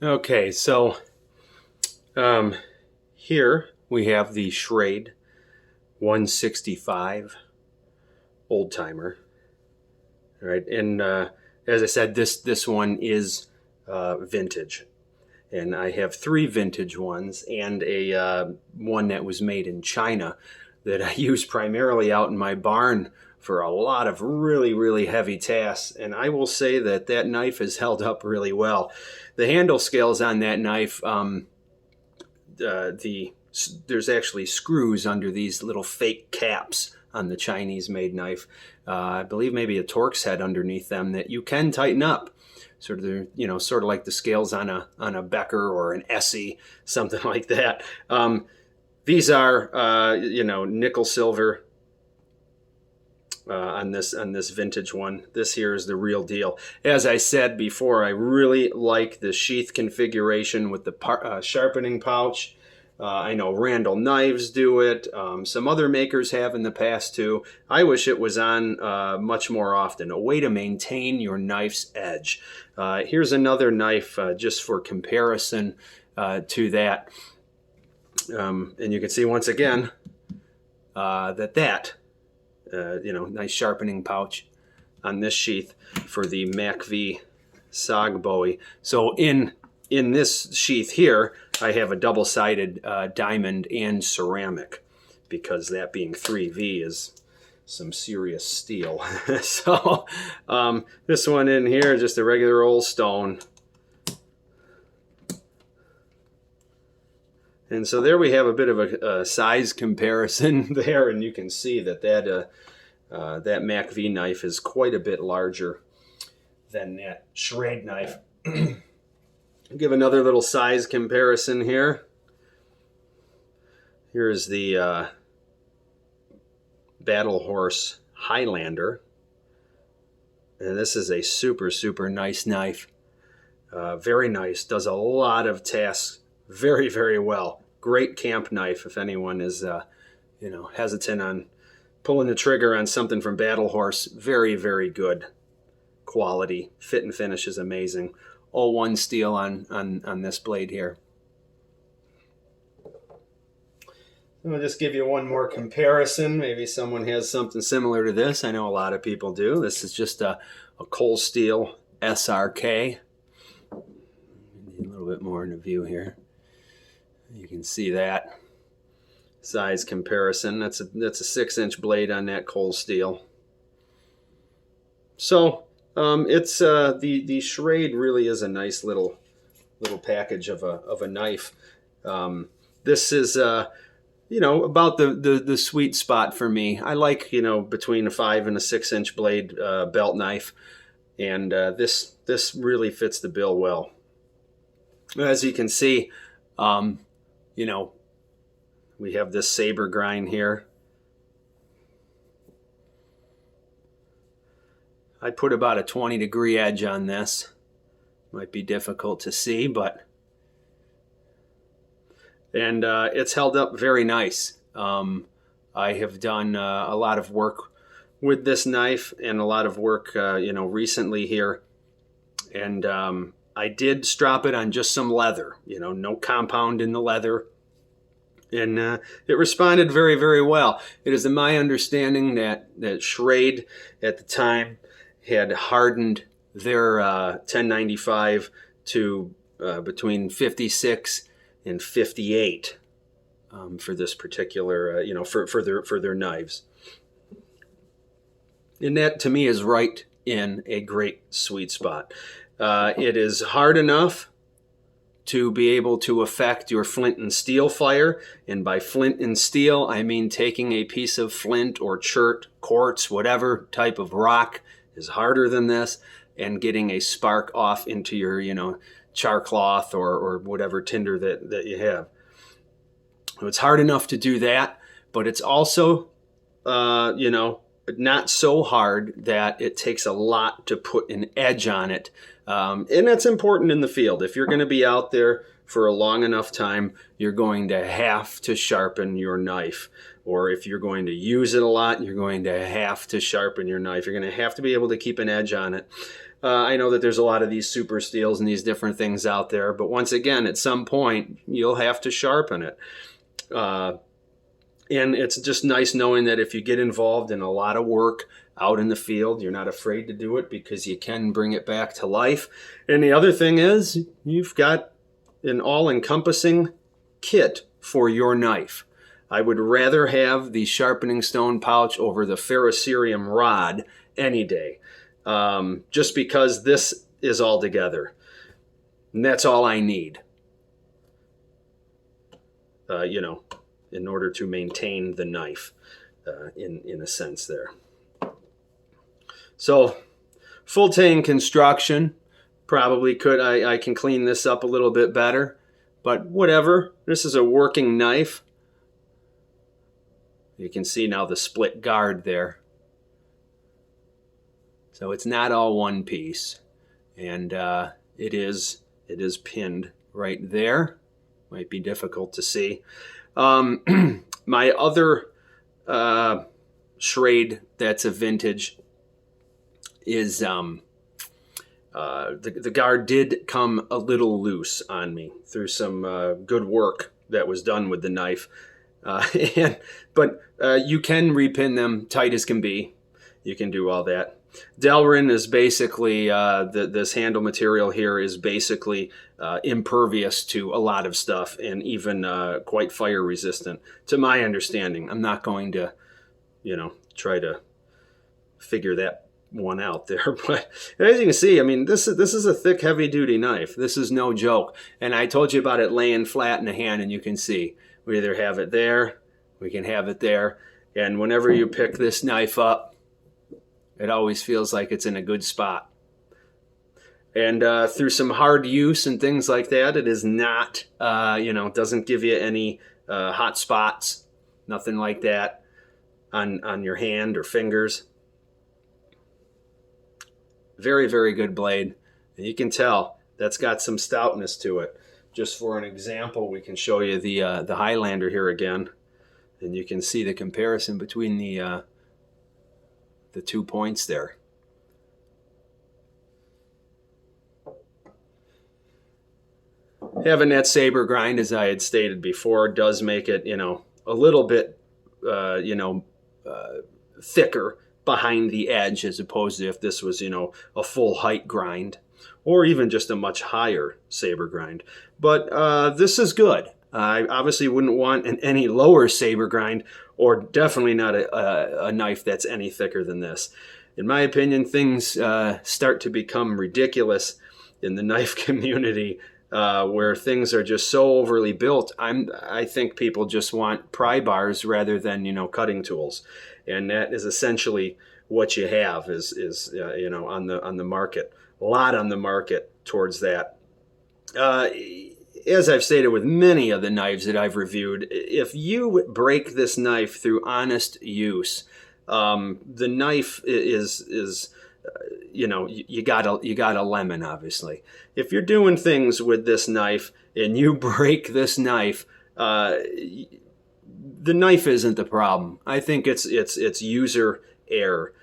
Okay, so here we have the Schrade 165 old timer. All right, and as I said, this one is vintage, and I have three vintage ones and a one that was made in China that I use primarily out in my barn for a lot of really heavy tasks. And I will say that that knife has held up really well. The handle scales on that knife, there's actually screws under these little fake caps on the Chinese made knife. I believe maybe a Torx head underneath them that you can tighten up. Sort of sort of like the scales on a Becker or an Essie, something like that. These are nickel silver on this vintage one. This here is the real deal. As I said before, I really like the sheath configuration with the sharpening pouch. I know Randall Knives do it. Some other makers have in the past too. I wish it was on much more often. A way to maintain your knife's edge. Here's another knife just for comparison to that. And you can see once again that nice sharpening pouch on this sheath for the Mac V Sog Bowie. So in this sheath here, I have a double-sided diamond and ceramic, because that being 3V is some serious steel. So this one in here, just a regular old stone. And so there we have a bit of a size comparison there, and you can see that Mac V knife is quite a bit larger than that Shrade knife. I'll give another little size comparison here. Here's the Battle Horse Highlander, and this is a super nice knife. Very nice, does a lot of tasks very well. Great camp knife if anyone is hesitant on pulling the trigger on something from Battle Horse. Very good quality. Fit and finish is amazing. All one steel on this blade here. I'll just give you one more comparison. Maybe someone has something similar to this. I know a lot of people do. This is just a cold steel SRK. Need a little bit more in the view here. You can see that size comparison. That's a 6-inch blade on that cold steel. So it's the Shrade really is a nice little package of a knife. This is about the sweet spot for me. I like between a 5 and a 6-inch blade belt knife, and this really fits the bill well. As you can see, we have this saber grind here. I put about a 20-degree edge on this. Might be difficult to see, but it's held up very nice. I have done a lot of work with this knife and a lot of work recently here, and I did strop it on just some leather, no compound in the leather. And it responded very well. It is my understanding that Schrade at the time had hardened their 1095 to between 56 and 58 for this particular, for their knives. And that to me is right in a great sweet spot. It is hard enough to be able to affect your flint and steel fire. And by flint and steel, I mean taking a piece of flint or chert, quartz, whatever type of rock is harder than this, and getting a spark off into your, char cloth or whatever tinder that you have. So it's hard enough to do that, but it's also, not so hard that it takes a lot to put an edge on it. And that's important in the field. If you're going to be out there for a long enough time, you're going to have to sharpen your knife. Or if you're going to use it a lot, you're going to have to sharpen your knife. You're going to have to be able to keep an edge on it. I know that there's a lot of these super steels and these different things out there, but once again, at some point, you'll have to sharpen it. And it's just nice knowing that if you get involved in a lot of work out in the field, you're not afraid to do it because you can bring it back to life. And the other thing is, you've got an all-encompassing kit for your knife. I would rather have the sharpening stone pouch over the ferrocerium rod any day, just because this is all together. And that's all I need, in order to maintain the knife in a sense there. So full tang construction, probably could, I can clean this up a little bit better, but whatever. This is a working knife. You can see now the split guard there. So it's not all one piece, and it is pinned right there. Might be difficult to see. My other Schrade that's a vintage is the guard did come a little loose on me through some good work that was done with the knife. But you can repin them tight as can be. You can do all that. Delrin is basically, this handle material here is basically impervious to a lot of stuff and even quite fire resistant, to my understanding. I'm not going to, try to figure that one out there. But as you can see, I mean, this is a thick, heavy-duty knife. This is no joke. And I told you about it laying flat in the hand, and you can see we either have it there, we can have it there. And whenever you pick this knife up, it always feels like it's in a good spot. And through some hard use and things like that, it is not, doesn't give you any hot spots, nothing like that on your hand or fingers. Very, very good blade. And you can tell that's got some stoutness to it. Just for an example, we can show you the Highlander here again. And you can see the comparison between the 2 points there. Having that saber grind, as I had stated before, does make it, a little bit, thicker behind the edge, as opposed to if this was, a full height grind, or even just a much higher saber grind. But this is good. I obviously wouldn't want any lower saber grind, or definitely not a knife that's any thicker than this. In my opinion, things start to become ridiculous in the knife community, where things are just so overly built. I think people just want pry bars rather than cutting tools, and that is essentially what you have is on the market. A lot on the market towards that. As I've stated with many of the knives that I've reviewed, if you break this knife through honest use, the knife is you got a lemon, obviously. If you're doing things with this knife and you break this knife, the knife isn't the problem. I think it's user error.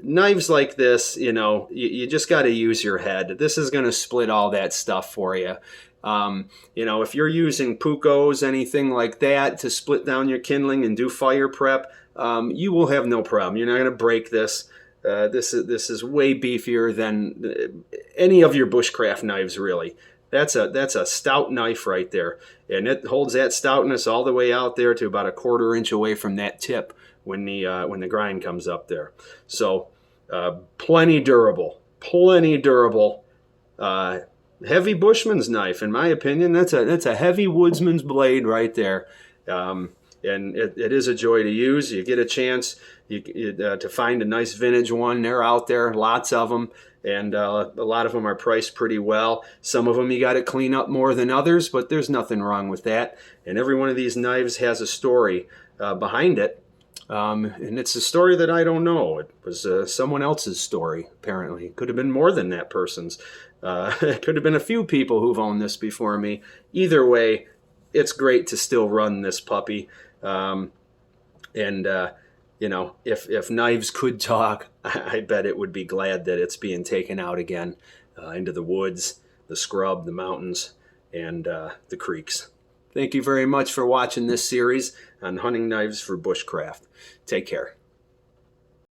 Knives like this, you just got to use your head. This is going to split all that stuff for you. If you're using Pucos, anything like that, to split down your kindling and do fire prep, you will have no problem. You're not going to break this. This is way beefier than any of your bushcraft knives, really. That's a stout knife right there, and it holds that stoutness all the way out there to about a 1/4 inch away from that tip when the grind comes up there. So plenty durable. Heavy bushman's knife, in my opinion. That's a heavy woodsman's blade right there. And it is a joy to use. You get a chance to find a nice vintage one. They're out there, lots of them, and a lot of them are priced pretty well. Some of them you got to clean up more than others, but there's nothing wrong with that. And every one of these knives has a story behind it. And it's a story that I don't know. It was someone else's story, apparently. It could have been more than that person's. It could have been a few people who've owned this before me. Either way, it's great to still run this puppy. If knives could talk, I bet it would be glad that it's being taken out again into the woods, the scrub, the mountains, and the creeks. Thank you very much for watching this series on hunting knives for bushcraft. Take care.